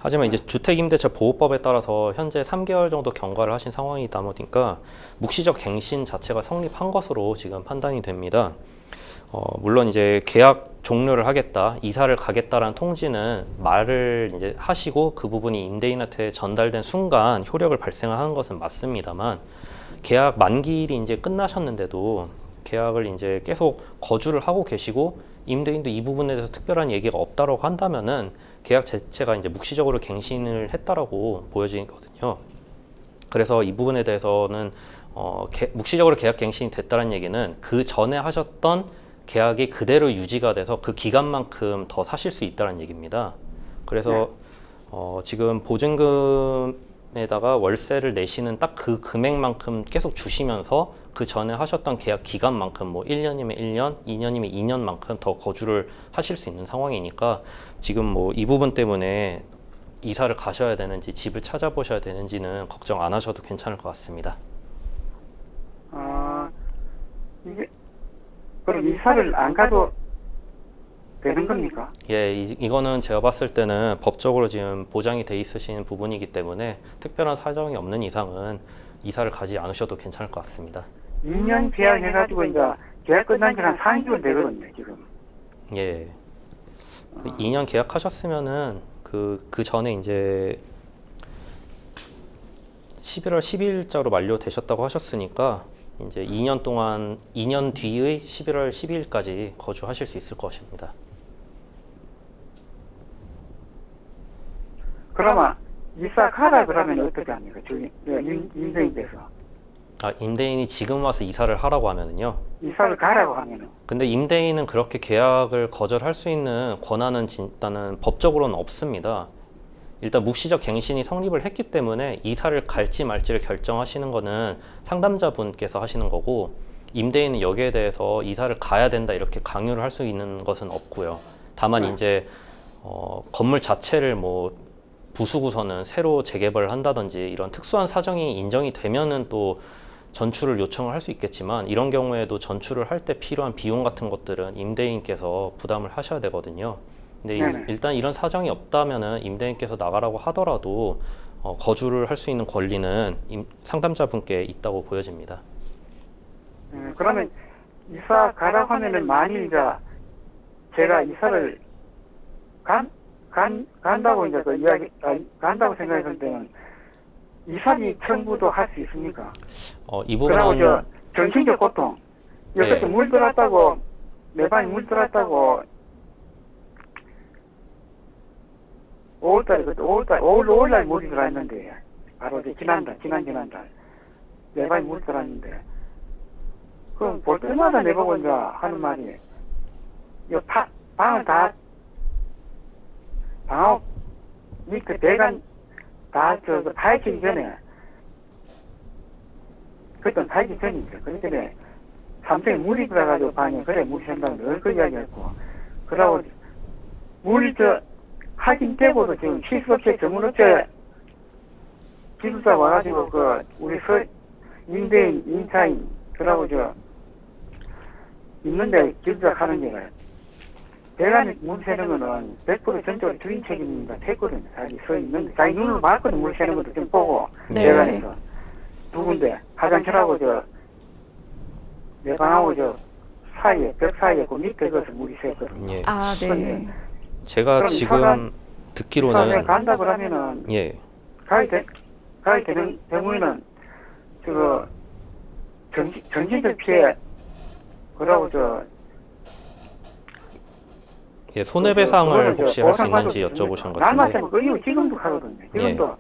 하지만 이제 주택임대차 보호법에 따라서 현재 3개월 정도 경과를 하신 상황이다 보니까 묵시적 갱신 자체가 성립한 것으로 지금 판단이 됩니다. 물론 이제 계약 종료를 하겠다, 이사를 가겠다라는 통지는 말을 이제 하시고 그 부분이 임대인한테 전달된 순간 효력을 발생하는 것은 맞습니다만, 계약 만기일이 이제 끝나셨는데도 계약을 이제 계속 거주를 하고 계시고 임대인도 이 부분에 대해서 특별한 얘기가 없다라고 한다면은 계약 자체가 이제 묵시적으로 갱신을 했다라고 보여지거든요. 그래서 이 부분에 대해서는 묵시적으로 계약 갱신이 됐다는 얘기는 그 전에 하셨던 계약이 그대로 유지가 돼서 그 기간만큼 더 사실 수 있다는 얘기입니다. 그래서 지금 보증금 임대인에다가 월세를 내시는 딱 그 금액만큼 계속 주시면서 그 전에 하셨던 계약 기간만큼 뭐 1년이면 1년, 2년이면 2년만큼 더 거주를 하실 수 있는 상황이니까 지금 뭐 이 부분 때문에 이사를 가셔야 되는지 집을 찾아보셔야 되는지는 걱정 안 하셔도 괜찮을 것 같습니다. 이게 그럼 이사를 안 가도 되는 겁니까? 예, 이거는 제가 봤을 때는 법적으로 지금 보장이 돼 있으신 부분이기 때문에 특별한 사정이 없는 이상은 이사를 가지 않으셔도 괜찮을 것 같습니다. 2년 계약해가지고 이제 계약 끝난 지 한 4개월 되거든요, 지금. 예. 2년 계약하셨으면은 그 전에 이제 11월 12일자로 만료되셨다고 하셨으니까 이제 2년 동안 2년 뒤의 11월 12일까지 거주하실 수 있을 것입니다. 그러면 이사 가라 그러면 어떻게 합니까? 저기 임대인께서 아, 임대인이 지금 와서 이사를 하라고 하면은요. 이사를 가라고 하면은 근데 임대인은 그렇게 계약을 거절할 수 있는 권한은 일단은 법적으로는 없습니다. 일단 묵시적 갱신이 성립을 했기 때문에 이사를 갈지 말지를 결정하시는 거는 상담자분께서 하시는 거고 임대인은 여기에 대해서 이사를 가야 된다 이렇게 강요를 할 수 있는 것은 없고요. 다만 이제 건물 자체를 뭐 부수고서는 새로 재개발을 한다든지 이런 특수한 사정이 인정이 되면은 또 전출을 요청을 할 수 있겠지만 이런 경우에도 전출을 할 때 필요한 비용 같은 것들은 임대인께서 부담을 하셔야 되거든요. 근데 일단 이런 사정이 없다면은 임대인께서 나가라고 하더라도 거주를 할 수 있는 권리는 상담자분께 있다고 보여집니다. 그러면 이사 가라고 하면은 만일 이제 제가 이사를 간다고 이제 그 이야기 간다고 생각했을 때는 이사비 청구도 할 수 있습니까? 이 그리고 부분은 정신적 고통 여기서 물 들었다고 내 방에 물 들었다고 5월날 물이 들어왔는데 바로 이제 지난달 내 방에 물 들어왔는데 그럼 볼 때마다 내보고 이제 하는 말이 방을 다 방업 밑에 배관 다 파헤치기 전에 그때 파헤치기 전이죠. 그렇기 때문에 삼성에 물이 들어가지고 방에 그래 물이 샌다고 늘 그 이야기했고 그러고 물이 확인되고도 지금 실수업체 전문업체 기술사 와가지고 우리 임대인 임차인 그러고 있는데 기술사 하는 게가 배관에 물 새는 거는 100% 전적으로 주인 책임입니다. 했거든요. 자기 눈으로 봤거든. 물 새는 것도 좀 보고 배관에서 두 군데 화장실하고 내 방하고 사이에 벽 사이에 그 밑에 가서 물이 샜거든요. 예. 아, 네. 제가 지금 듣기로는 간다 그러면은 예. 가야 되는 경우에는 정신적 피해 그러고 예, 손해배상을 혹시 할 수 있는지 여쭤보신 것 같은데. 남았으면 그 이후 지금도 하거든요. 지금도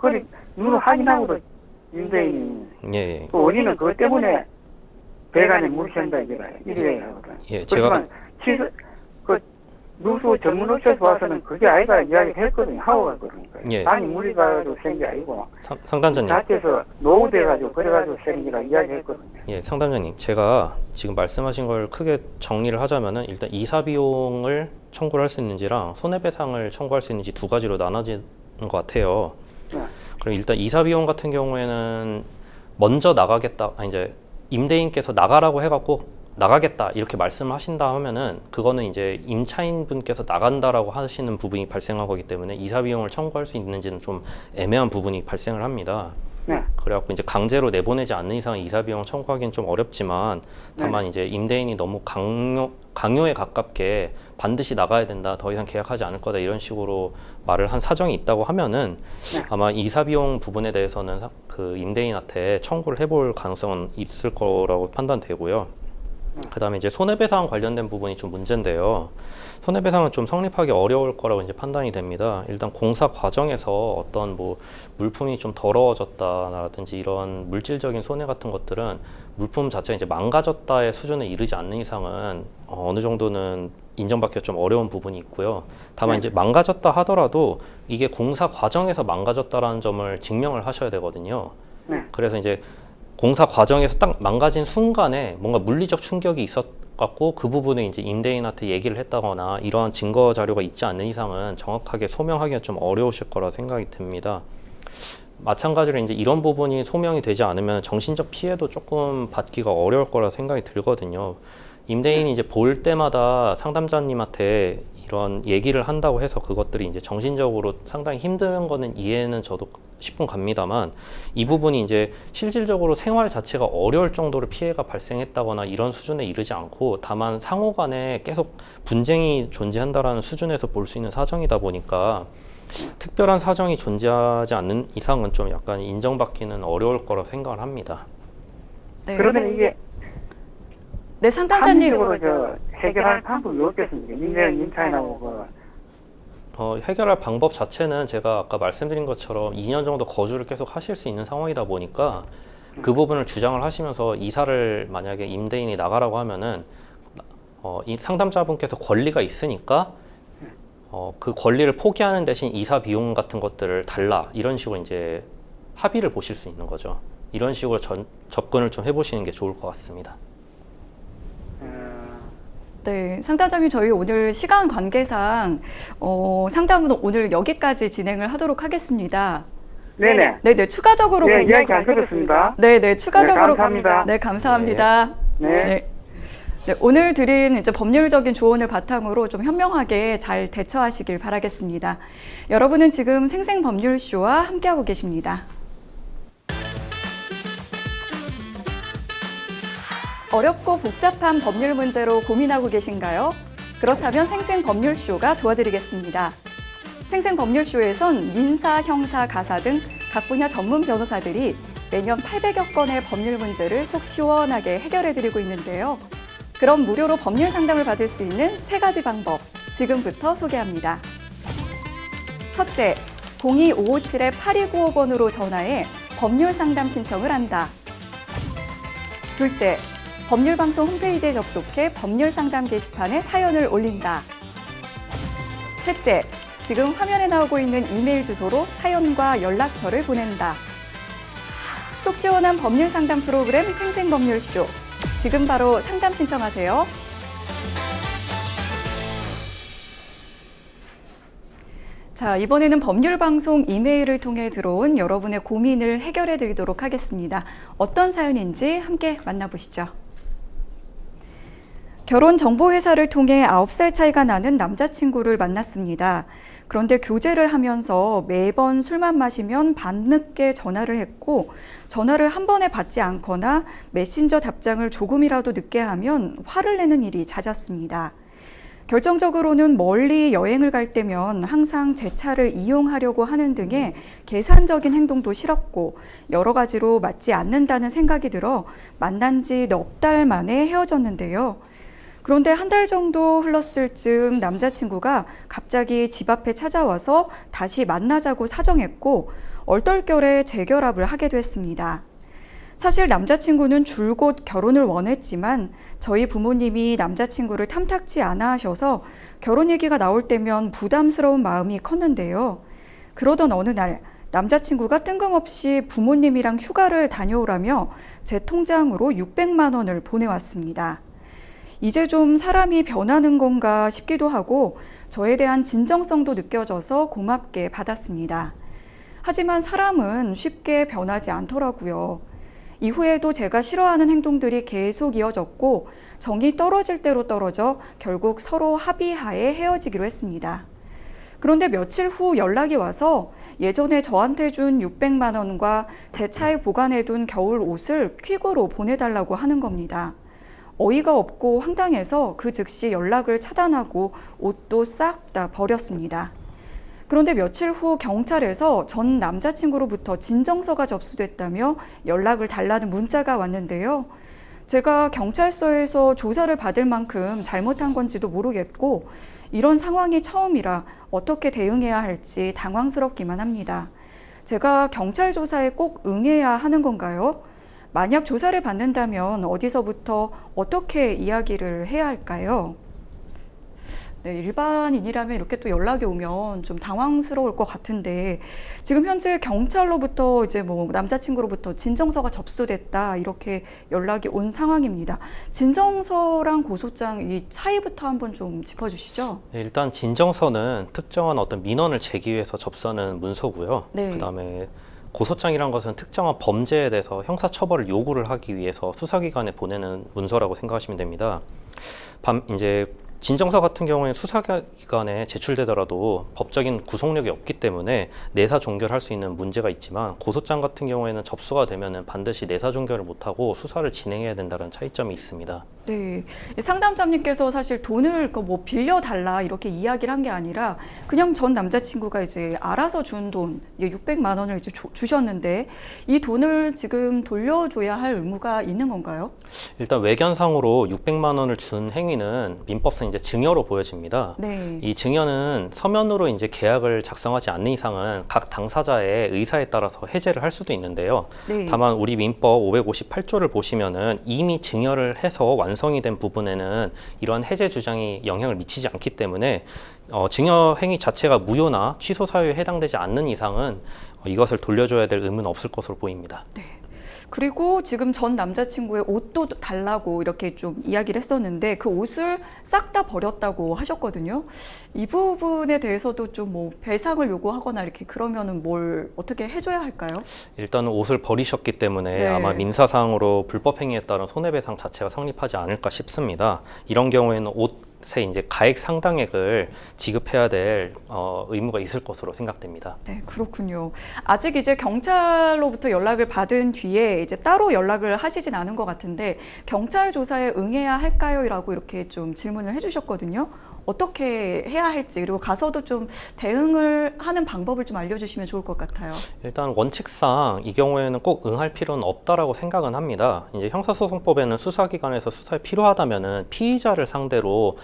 그리 눈으로 확인하고도 임대인이 예. 그 원인은 그것 때문에 배관에 물이 샌다 이래야 하거든. 예, 그렇지만 누수 전문업체에서 와서는 그게 아니다 이야기했거든요. 하고 갔거든요. 예. 방이 물이 가지고 샌 게 아니고 상담자님. 자체에서 노후돼가지고 그래가지고 샌 게라 이야기했거든요. 예, 상담자님. 제가 지금 말씀하신 걸 크게 정리를 하자면은 일단 이사 비용을 청구를 할 수 있는지랑 손해배상을 청구할 수 있는지 두 가지로 나눠지는 것 같아요. 그럼 일단 이사 비용 같은 경우에는 먼저 나가겠다, 이제 임대인께서 나가라고 해갖고 나가겠다 이렇게 말씀하신다 하면은 그거는 이제 임차인 분께서 나간다라고 하시는 부분이 발생한 거기 때문에 이사 비용을 청구할 수 있는지는 좀 애매한 부분이 발생을 합니다. 그래갖고 이제 강제로 내보내지 않는 이상 이사 비용 청구하기는 좀 어렵지만 다만 이제 임대인이 너무 강요에 가깝게 반드시 나가야 된다, 더 이상 계약하지 않을 거다 이런 식으로 말을 한 사정이 있다고 하면은 아마 이사 비용 부분에 대해서는 그 임대인한테 청구를 해볼 가능성은 있을 거라고 판단되고요. 그 다음에 이제 손해배상 관련된 부분이 좀 문제인데요. 손해배상은 좀 성립하기 어려울 거라고 이제 판단이 됩니다. 일단 공사 과정에서 어떤 뭐 물품이 좀 더러워졌다라든지 이런 물질적인 손해 같은 것들은 물품 자체가 이제 망가졌다의 수준에 이르지 않는 이상은 어느 정도는 인정받기가 좀 어려운 부분이 있고요. 다만 네. 이제 망가졌다 하더라도 이게 공사 과정에서 망가졌다라는 점을 증명을 하셔야 되거든요. 네. 그래서 이제 공사 과정에서 딱 망가진 순간에 뭔가 물리적 충격이 있었갖고 그 부분을 이제 임대인한테 얘기를 했다거나 이러한 증거 자료가 있지 않는 이상은 정확하게 소명하기가 좀 어려우실 거라 생각이 듭니다. 마찬가지로 이제 이런 부분이 소명이 되지 않으면 정신적 피해도 조금 받기가 어려울 거라 생각이 들거든요. 임대인이 이제 볼 때마다 상담자님한테 이런 얘기를 한다고 해서 그것들이 이제 정신적으로 상당히 힘든 거는 이해는 저도 10분 갑니다만 이 부분이 이제 실질적으로 생활 자체가 어려울 정도로 피해가 발생했다거나 이런 수준에 이르지 않고 다만 상호 간에 계속 분쟁이 존재한다라는 수준에서 볼 수 있는 사정이다 보니까 특별한 사정이 존재하지 않는 이상은 좀 약간 인정받기는 어려울 거라 생각을 합니다. 네. 그러면 이게 네, 상담자님. 합리적으로 해결할 방법이 없겠습니까? 민생 차이 나고 해결할 방법 자체는 제가 아까 말씀드린 것처럼 2년 정도 거주를 계속 하실 수 있는 상황이다 보니까 그 부분을 주장을 하시면서 이사를 만약에 임대인이 나가라고 하면은 이 상담자분께서 권리가 있으니까 그 권리를 포기하는 대신 이사 비용 같은 것들을 달라 이런 식으로 이제 합의를 보실 수 있는 거죠. 이런 식으로 접근을 좀 해보시는 게 좋을 것 같습니다. 네, 상담자님 저희 오늘 시간 관계상 상담은 오늘 여기까지 진행을 하도록 하겠습니다. 네네. 네네, 추가적으로 네, 이야기 잘 들었습니다. 네네, 추가적으로 네, 감사합니다. 네, 감사합니다. 네. 네, 오늘 드린 이제 법률적인 조언을 바탕으로 좀 현명하게 잘 대처하시길 바라겠습니다. 여러분은 지금 생생법률쇼와 함께하고 계십니다. 어렵고 복잡한 법률 문제로 고민하고 계신가요? 그렇다면 생생법률쇼가 도와드리겠습니다. 생생법률쇼에선 민사, 형사, 가사 등 각 분야 전문 변호사들이 매년 800여 건의 법률 문제를 속 시원하게 해결해드리고 있는데요. 그럼 무료로 법률 상담을 받을 수 있는 3가지 방법, 지금부터 소개합니다. 첫째, 02-557-8295번으로 전화해 법률 상담 신청을 한다. 둘째, 법률방송 홈페이지에 접속해 법률 상담 게시판에 사연을 올린다. 셋째, 지금 화면에 나오고 있는 이메일 주소로 사연과 연락처를 보낸다. 속 시원한 법률 상담 프로그램 생생법률쇼. 지금 바로 상담 신청하세요. 자, 이번에는 법률방송 이메일을 통해 들어온 여러분의 고민을 해결해 드리도록 하겠습니다. 어떤 사연인지 함께 만나보시죠. 결혼정보회사를 통해 9살 차이가 나는 남자친구를 만났습니다. 그런데 교제를 하면서 매번 술만 마시면 밤늦게 전화를 했고 전화를 한 번에 받지 않거나 메신저 답장을 조금이라도 늦게 하면 화를 내는 일이 잦았습니다. 결정적으로는 멀리 여행을 갈 때면 항상 제 차를 이용하려고 하는 등의 계산적인 행동도 싫었고 여러 가지로 맞지 않는다는 생각이 들어 만난 지 넉 달 만에 헤어졌는데요. 그런데 한 달 정도 흘렀을 즈음 남자친구가 갑자기 집 앞에 찾아와서 다시 만나자고 사정했고 얼떨결에 재결합을 하게 됐습니다. 사실 남자친구는 줄곧 결혼을 원했지만 저희 부모님이 남자친구를 탐탁지 않아 하셔서 결혼 얘기가 나올 때면 부담스러운 마음이 컸는데요. 그러던 어느 날 남자친구가 뜬금없이 부모님이랑 휴가를 다녀오라며 제 통장으로 600만 원을 보내왔습니다. 이제 좀 사람이 변하는 건가 싶기도 하고 저에 대한 진정성도 느껴져서 고맙게 받았습니다. 하지만 사람은 쉽게 변하지 않더라고요. 이후에도 제가 싫어하는 행동들이 계속 이어졌고 정이 떨어질 대로 떨어져 결국 서로 합의하에 헤어지기로 했습니다. 그런데 며칠 후 연락이 와서 예전에 저한테 준 600만 원과 제 차에 보관해둔 겨울 옷을 퀵으로 보내달라고 하는 겁니다. 어이가 없고 황당해서 그 즉시 연락을 차단하고 옷도 싹 다 버렸습니다. 그런데 며칠 후 경찰에서 전 남자친구로부터 진정서가 접수됐다며 연락을 달라는 문자가 왔는데요. 제가 경찰서에서 조사를 받을 만큼 잘못한 건지도 모르겠고 이런 상황이 처음이라 어떻게 대응해야 할지 당황스럽기만 합니다. 제가 경찰 조사에 꼭 응해야 하는 건가요? 만약 조사를 받는다면 어디서부터 어떻게 이야기를 해야 할까요? 네, 일반인이라면 이렇게 또 연락이 오면 좀 당황스러울 것 같은데 지금 현재 경찰로부터 이제 뭐 남자친구로부터 진정서가 접수됐다 이렇게 연락이 온 상황입니다. 진정서랑 고소장 이 차이부터 한번 좀 짚어주시죠. 네, 일단 진정서는 특정한 어떤 민원을 제기해서 접수하는 문서고요. 네. 그다음에 고소장이란 것은 특정한 범죄에 대해서 형사처벌을 요구를 하기 위해서 수사기관에 보내는 문서라고 생각하시면 됩니다. 이제 진정서 같은 경우에는 수사기관에 제출되더라도 법적인 구속력이 없기 때문에 내사 종결할 수 있는 문제가 있지만 고소장 같은 경우에는 접수가 되면은 반드시 내사 종결을 못하고 수사를 진행해야 된다는 차이점이 있습니다. 네, 상담자님께서 사실 돈을 뭐 빌려달라 이렇게 이야기를 한 게 아니라 그냥 전 남자친구가 이제 알아서 준 돈 600만 원을 이제 주셨는데 이 돈을 지금 돌려줘야 할 의무가 있는 건가요? 일단 외견상으로 600만 원을 준 행위는 민법상 이제 증여로 보여집니다. 네. 이 증여는 서면으로 이제 계약을 작성하지 않는 이상은 각 당사자의 의사에 따라서 해제를 할 수도 있는데요. 네. 다만 우리 민법 558조를 보시면은 이미 증여를 해서 완성이 된 부분에는 이러한 해제 주장이 영향을 미치지 않기 때문에 증여 행위 자체가 무효나 취소 사유에 해당되지 않는 이상은 이것을 돌려줘야 될 의무는 없을 것으로 보입니다. 네. 그리고 지금 전 남자친구의 옷도 달라고 이렇게 좀 이야기를 했었는데 그 옷을 싹 다 버렸다고 하셨거든요. 이 부분에 대해서도 좀 뭐 배상을 요구하거나 이렇게 그러면은 뭘 어떻게 해줘야 할까요? 일단은 옷을 버리셨기 때문에 네. 아마 민사상으로 불법 행위에 따른 손해배상 자체가 성립하지 않을까 싶습니다. 이런 경우에는 옷의 이제 가액 상당액을 지급해야 될 의무가 있을 것으로 생각됩니다. 네, 그렇군요. 아직 이제 경찰로부터 연락을 받은 뒤에 이제 따로 연락을 하시진 않은 것 같은데 경찰 조사에 응해야 할까요? 라고 이렇게 좀 질문을 해주셨거든요. 어떻게 해야 할지 그리고 가서도 좀 대응을 하는 방법을 좀 알려주시면 좋을 것 같아요. 일단 원칙상 이 경우에는 꼭 응할 필요는 없다라고 생각은 합니다. 이제 형사소송법에는 수사기관에서 수사에 필요하다면은 피의자를 상대로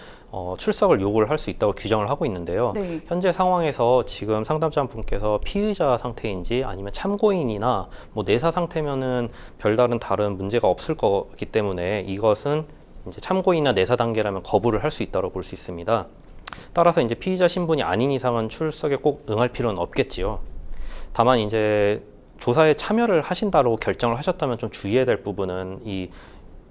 출석을 요구를 할 수 있다고 규정을 하고 있는데요. 네. 현재 상황에서 지금 상담자분께서 피의자 상태인지 아니면 참고인이나 뭐 내사 상태면은 별다른 다른 문제가 없을 거기 때문에 이것은 이제 참고인이나 내사 단계라면 거부를 할 수 있다고 볼 수 있습니다. 따라서 이제 피의자 신분이 아닌 이상은 출석에 꼭 응할 필요는 없겠지요. 다만 이제 조사에 참여를 하신다고 결정을 하셨다면 좀 주의해야 될 부분은 이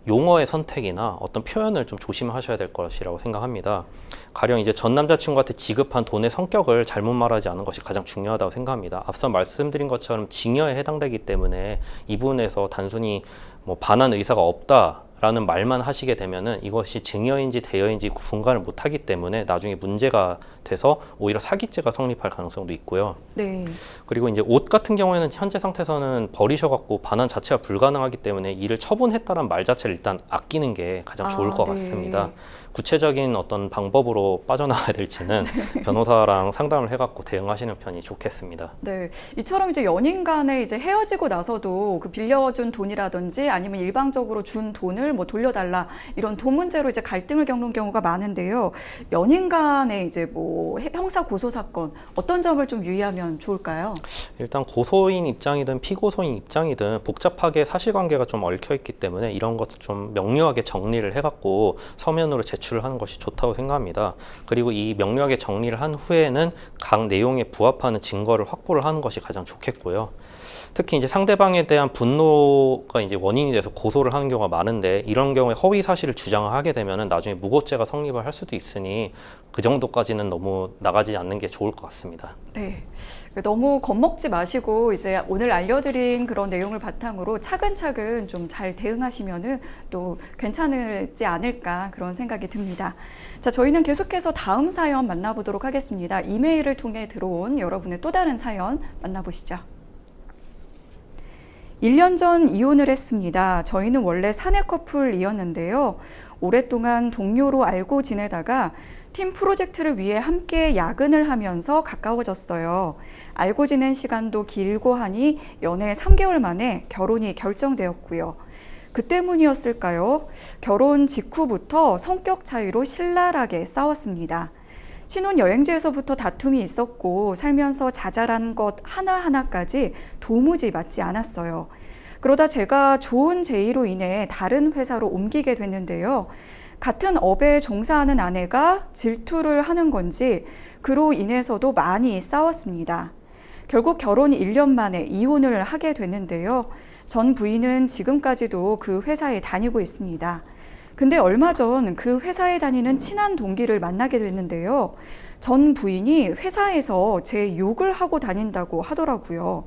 용어의 선택이나 어떤 표현을 좀 조심하셔야 될 것이라고 생각합니다. 가령 이제 전 남자친구한테 지급한 돈의 성격을 잘못 말하지 않은 것이 가장 중요하다고 생각합니다. 앞서 말씀드린 것처럼 징여에 해당되기 때문에 이 부분에서 단순히 뭐 반한 의사가 없다라는 말만 하시게 되면은 이것이 증여인지 대여인지 분간을 못하기 때문에 나중에 문제가 돼서 오히려 사기죄가 성립할 가능성도 있고요. 네. 그리고 이제 옷 같은 경우에는 현재 상태에서는 버리셔갖고 반환 자체가 불가능하기 때문에 이를 처분했다는 말 자체를 일단 아끼는 게 가장 좋을 것 네. 같습니다. 구체적인 어떤 방법으로 빠져나가야 될지는 변호사랑 상담을 해갖고 대응하시는 편이 좋겠습니다. 네, 이처럼 이제 연인 간에 이제 헤어지고 나서도 그 빌려준 돈이라든지 아니면 일방적으로 준 돈을 뭐 돌려달라 이런 돈 문제로 이제 갈등을 겪는 경우가 많은데요. 연인 간에 이제 뭐 형사 고소 사건 어떤 점을 좀 유의하면 좋을까요? 일단 고소인 입장이든 피고소인 입장이든 복잡하게 사실관계가 좀 얽혀 있기 때문에 이런 것도 좀 명료하게 정리를 해갖고 서면으로 제출을 하는 것이 좋다고 생각합니다. 그리고 이 명료하게 정리를 한 후에는 각 내용에 부합하는 증거를 확보를 하는 것이 가장 좋겠고요. 특히 이제 상대방에 대한 분노가 이제 원인이 돼서 고소를 하는 경우가 많은데 이런 경우에 허위 사실을 주장을 하게 되면은 나중에 무고죄가 성립을 할 수도 있으니 그 정도까지는 너무 나가지 않는 게 좋을 것 같습니다. 네. 너무 겁먹지 마시고 이제 오늘 알려드린 그런 내용을 바탕으로 차근차근 좀 잘 대응하시면은 또 괜찮지 않을까 그런 생각이 듭니다. 자, 저희는 계속해서 다음 사연 만나보도록 하겠습니다. 이메일을 통해 들어온 여러분의 또 다른 사연 만나보시죠. 1년 전 이혼을 했습니다. 저희는 원래 사내 커플이었는데요. 오랫동안 동료로 알고 지내다가 팀 프로젝트를 위해 함께 야근을 하면서 가까워졌어요. 알고 지낸 시간도 길고 하니 연애 3개월 만에 결혼이 결정되었고요. 그 때문이었을까요? 결혼 직후부터 성격 차이로 신랄하게 싸웠습니다. 신혼여행지에서부터 다툼이 있었고 살면서 자잘한 것 하나하나까지 도무지 맞지 않았어요. 그러다 제가 좋은 제의로 인해 다른 회사로 옮기게 됐는데요. 같은 업에 종사하는 아내가 질투를 하는 건지 그로 인해서도 많이 싸웠습니다. 결국 결혼 1년 만에 이혼을 하게 됐는데요. 전 부인은 지금까지도 그 회사에 다니고 있습니다. 근데 얼마 전 그 회사에 다니는 친한 동기를 만나게 됐는데요. 전 부인이 회사에서 제 욕을 하고 다닌다고 하더라고요.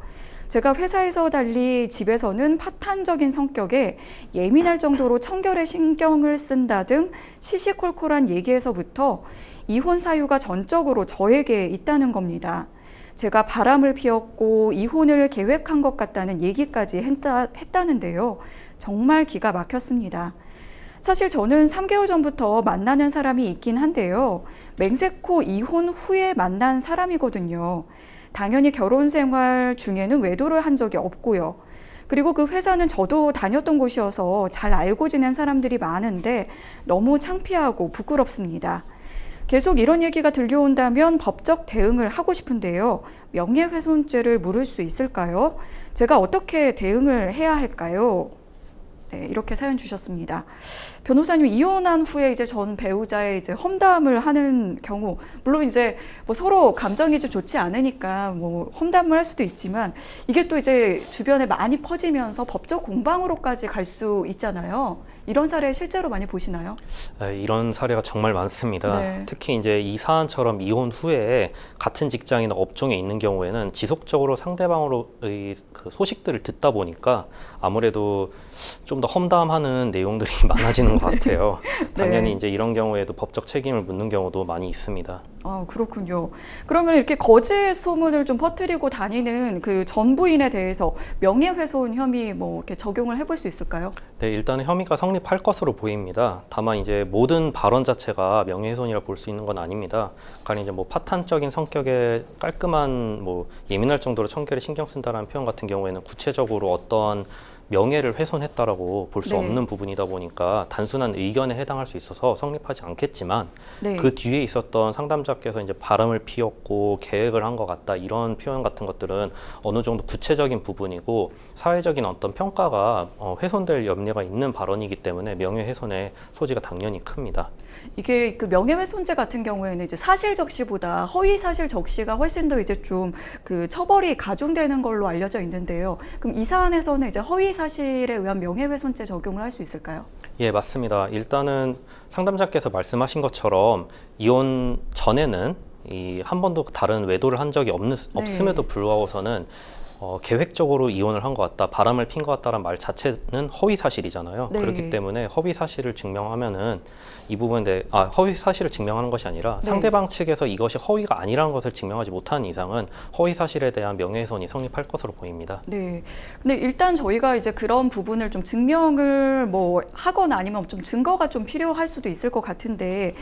제가 회사에서 달리 집에서는 파탄적인 성격에 예민할 정도로 청결에 신경을 쓴다 등 시시콜콜한 얘기에서부터 이혼 사유가 전적으로 저에게 있다는 겁니다. 제가 바람을 피웠고 이혼을 계획한 것 같다는 얘기까지 했다는데요. 정말 기가 막혔습니다. 사실 저는 3개월 전부터 만나는 사람이 있긴 한데요. 맹세코 이혼 후에 만난 사람이거든요. 당연히 결혼 생활 중에는 외도를 한 적이 없고요. 그리고 그 회사는 저도 다녔던 곳이어서 잘 알고 지낸 사람들이 많은데 너무 창피하고 부끄럽습니다. 계속 이런 얘기가 들려온다면 법적 대응을 하고 싶은데요. 명예훼손죄를 물을 수 있을까요? 제가 어떻게 대응을 해야 할까요? 네, 이렇게 사연 주셨습니다. 변호사님, 이혼한 후에 이제 전 배우자의 이제 험담을 하는 경우, 물론 이제 뭐 서로 감정이 좀 좋지 않으니까 뭐 험담을 할 수도 있지만 이게 또 이제 주변에 많이 퍼지면서 법적 공방으로까지 갈 수 있잖아요. 이런 사례 실제로 많이 보시나요? 이런 사례가 정말 많습니다. 네. 특히 이제 이 사안처럼 이혼 후에 같은 직장이나 업종에 있는 경우에는 지속적으로 상대방으로의 그 소식들을 듣다 보니까 아무래도 좀 더 험담하는 내용들이 많아지는 것 같아요. 당연히 네. 이제 이런 경우에도 법적 책임을 묻는 경우도 많이 있습니다. 그렇군요. 그러면 이렇게 거짓 소문을 좀 퍼뜨리고 다니는 그 전 부인에 대해서 명예훼손 혐의 뭐 이렇게 적용을 해볼 수 있을까요? 네, 일단은 혐의가 성립할 것으로 보입니다. 다만 이제 모든 발언 자체가 명예훼손이라 볼 수 있는 건 아닙니다. 가령 이제 뭐 파탄적인 성격의 깔끔한 뭐 예민할 정도로 청결에 신경 쓴다라는 표현 같은 경우에는 구체적으로 어떤 명예를 훼손했다라고 볼 수 네. 없는 부분이다 보니까 단순한 의견에 해당할 수 있어서 성립하지 않겠지만 네. 그 뒤에 있었던 상담자께서 이제 바람을 피웠고 계획을 한 것 같다 이런 표현 같은 것들은 어느 정도 구체적인 부분이고 사회적인 어떤 평가가 훼손될 염려가 있는 발언이기 때문에 명예훼손의 소지가 당연히 큽니다. 이게 그 명예훼손죄 같은 경우에는 이제 사실 적시보다 허위 사실 적시가 훨씬 더 이제 좀 그 처벌이 가중되는 걸로 알려져 있는데요. 그럼 이 사안에서는 이제 허위 사실에 의한 명예훼손죄 적용을 할 수 있을까요? 예, 맞습니다. 일단은 상담자께서 말씀하신 것처럼 이혼 전에는 한 번도 다른 외도를 한 적이 없음에도 불구하고서는 계획적으로 이혼을 한 것 같다, 바람을 핀 것 같다라는 말 자체는 허위 사실이잖아요. 네. 그렇기 때문에 허위 사실을 증명하면은 이 부분에 허위 사실을 증명하는 것이 아니라 네. 상대방 측에서 이것이 허위가 아니라는 것을 증명하지 못하는 이상은 허위 사실에 대한 명예훼손이 성립할 것으로 보입니다. 네. 근데 일단 저희가 이제 그런 부분을 좀 증명을 뭐 하거나 아니면 좀 증거가 좀 필요할 수도 있을 것 같은데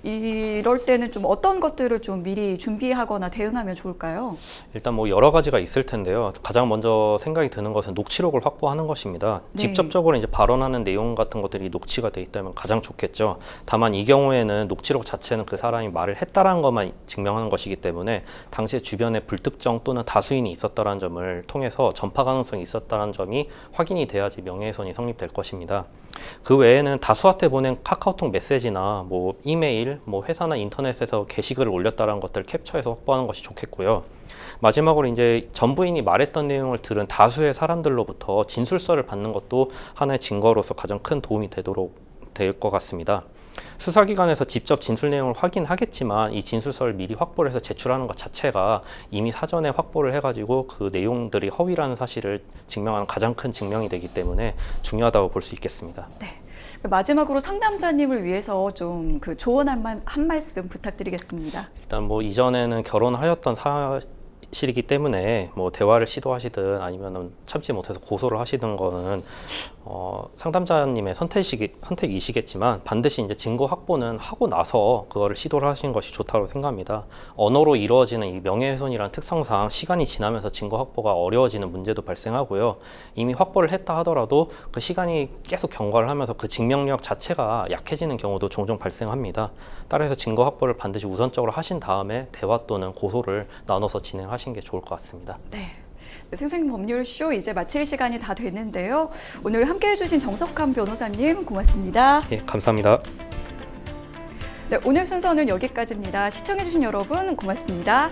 이럴 때는 좀 어떤 것들을 좀 미리 준비하거나 대응하면 좋을까요? 일단 뭐 여러 가지가 있을 텐데요. 가장 먼저 생각이 드는 것은 녹취록을 확보하는 것입니다. 네. 직접적으로 이제 발언하는 내용 같은 것들이 녹취가 돼 있다면 가장 좋겠죠. 다만 이 경우에는 녹취록 자체는 그 사람이 말을 했다라는 것만 증명하는 것이기 때문에 당시에 주변에 불특정 또는 다수인이 있었다는 점을 통해서 전파 가능성이 있었다는 점이 확인이 돼야지 명예훼손이 성립될 것입니다. 그 외에는 다수한테 보낸 카카오톡 메시지나 뭐 이메일, 뭐 회사나 인터넷에서 게시글을 올렸다는 것들을 캡처해서 확보하는 것이 좋겠고요. 마지막으로 이제 전 부인이 말했던 내용을 들은 다수의 사람들로부터 진술서를 받는 것도 하나의 증거로서 가장 큰 도움이 되도록 될 것 같습니다. 수사기관에서 직접 진술 내용을 확인하겠지만 이 진술서를 미리 확보를 해서 제출하는 것 자체가 이미 사전에 확보를 해가지고 그 내용들이 허위라는 사실을 증명하는 가장 큰 증명이 되기 때문에 중요하다고 볼 수 있겠습니다. 네. 마지막으로 상담자님을 위해서 좀 그 조언 한 말씀 부탁드리겠습니다. 일단 뭐 이전에는 결혼하였던 사실이기 때문에 뭐 대화를 시도하시든 아니면은 참지 못해서 고소를 하시든 거는 상담자님의 선택이시겠지만 반드시 이제 증거 확보는 하고 나서 그거를 시도를 하시는 것이 좋다고 생각합니다. 언어로 이루어지는 이 명예훼손이라는 특성상 시간이 지나면서 증거 확보가 어려워지는 문제도 발생하고요. 이미 확보를 했다 하더라도 그 시간이 계속 경과를 하면서 그 증명력 자체가 약해지는 경우도 종종 발생합니다. 따라서 증거 확보를 반드시 우선적으로 하신 다음에 대화 또는 고소를 나눠서 진행하시는 게 좋을 것 같습니다. 네. 생생법률쇼 이제 마칠 시간이 다 됐는데요. 오늘 함께해 주신 정석한 변호사님 고맙습니다. 예, 감사합니다. 네, 오늘 순서는 여기까지입니다. 시청해주신 여러분 고맙습니다.